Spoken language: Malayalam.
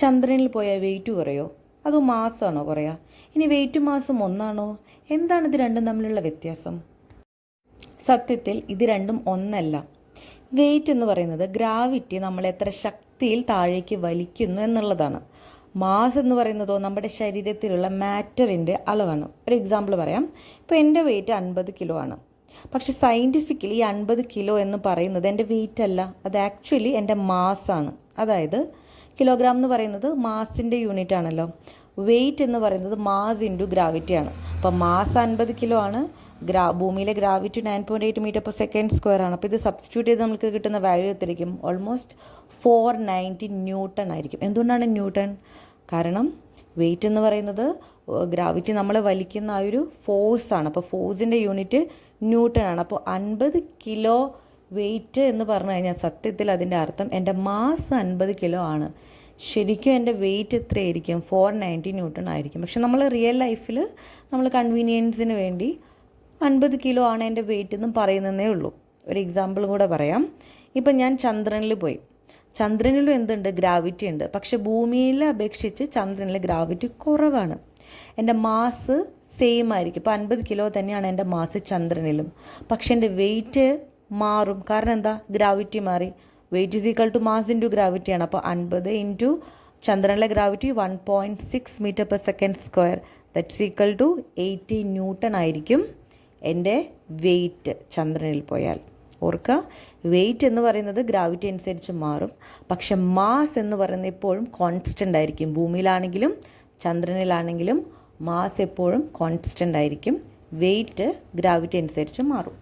ചന്ദ്രനിൽ പോയാൽ വെയിറ്റ് കുറയോ അതോ മാസമാണോ കുറയുക? ഇനി വെയിറ്റും മാസും ഒന്നാണോ? എന്താണ് ഇത് രണ്ടും തമ്മിലുള്ള വ്യത്യാസം? സത്യത്തിൽ ഇത് രണ്ടും ഒന്നല്ല. വെയിറ്റ് എന്ന് പറയുന്നത് ഗ്രാവിറ്റി നമ്മളെ എത്ര ശക്തിയിൽ താഴേക്ക് വലിക്കുന്നു എന്നുള്ളതാണ്. മാസ് എന്ന് പറയുന്നതോ നമ്മുടെ ശരീരത്തിലുള്ള മാറ്ററിൻ്റെ അളവാണ്. ഒരു എക്സാമ്പിൾ പറയാം. ഇപ്പോൾ എൻ്റെ വെയിറ്റ് 50 കിലോ ആണ്. പക്ഷെ സയൻറ്റിഫിക്കലി ഈ 50 കിലോ എന്ന് പറയുന്നത് എൻ്റെ വെയിറ്റ് അല്ല, അത് ആക്ച്വലി എൻ്റെ മാസ്സാണ്. അതായത് കിലോഗ്രാം എന്ന് പറയുന്നത് മാസിൻ്റെ യൂണിറ്റ് ആണല്ലോ. വെയിറ്റ് എന്ന് പറയുന്നത് മാസ് ഇൻറ്റു ഗ്രാവിറ്റിയാണ്. അപ്പോൾ മാസ് 50 കിലോ ആണ്, ഭൂമിയിലെ gravity 9.8 metre per second square ആണ്. അപ്പോൾ ഇത് സബ്സ്റ്റിറ്റ്യൂട്ട് ചെയ്ത് നമുക്ക് കിട്ടുന്ന വാല്യൂ എത്രയായിരിക്കും? ഓൾമോസ്റ്റ് 490 ന്യൂട്ടൺ ആയിരിക്കും. എന്തുകൊണ്ടാണ് ന്യൂട്ടൺ? കാരണം വെയിറ്റ് എന്ന് പറയുന്നത് ഗ്രാവിറ്റി നമ്മളെ വലിക്കുന്ന ആ ഒരു ഫോഴ്സാണ്. അപ്പോൾ ഫോഴ്സിൻ്റെ യൂണിറ്റ് ന്യൂട്ടൺ ആണ്. അപ്പോൾ 50 കിലോ വെയിറ്റ് എന്ന് പറഞ്ഞു കഴിഞ്ഞാൽ സത്യത്തിൽ അതിൻ്റെ അർത്ഥം എൻ്റെ മാസ് 50 കിലോ ആണ്. ശരിക്കും എൻ്റെ വെയിറ്റ് എത്രയായിരിക്കും? 490 ന്യൂട്ടൺ ആയിരിക്കും. പക്ഷെ നമ്മൾ റിയൽ ലൈഫിൽ നമ്മൾ കൺവീനിയൻസിന് വേണ്ടി 50 കിലോ ആണ് എൻ്റെ വെയിറ്റ് എന്നും പറയുന്നതേ ഉള്ളൂ. ഒരു എക്സാമ്പിൾ കൂടെ പറയാം. ഇപ്പം ഞാൻ ചന്ദ്രനിൽ പോയി. ചന്ദ്രനിലും എന്തുണ്ട്? ഗ്രാവിറ്റി ഉണ്ട്. പക്ഷെ ഭൂമിയിലെ അപേക്ഷിച്ച് ചന്ദ്രനിൽ ഗ്രാവിറ്റി കുറവാണ്. എൻ്റെ മാസ് സെയിം ആയിരിക്കും. ഇപ്പോൾ 50 കിലോ തന്നെയാണ് എൻ്റെ മാസ് ചന്ദ്രനിലും. പക്ഷെ എൻ്റെ വെയിറ്റ് മാറും. കാരണം എന്താ? ഗ്രാവിറ്റി മാറി. Weight is equal to mass into ഗ്രാവിറ്റിയാണ്. അപ്പോൾ 50 ഇൻറ്റു ചന്ദ്രനിലെ gravity 1.6 metre per second square, that's equal to 80 newton ആയിരിക്കും എൻ്റെ വെയിറ്റ് ചന്ദ്രനിൽ പോയാൽ. ഓർക്കുക, വെയിറ്റ് എന്ന് പറയുന്നത് ഗ്രാവിറ്റി അനുസരിച്ച് മാറും. പക്ഷെ മാസ് എന്ന് പറയുന്നത് എപ്പോഴും കോൺസ്റ്റൻ്റ് ആയിരിക്കും. ഭൂമിയിലാണെങ്കിലും ചന്ദ്രനിലാണെങ്കിലും മാസ് എപ്പോഴും കോൺസ്റ്റൻ്റ് ആയിരിക്കും. വെയിറ്റ് ഗ്രാവിറ്റി അനുസരിച്ച് മാറും.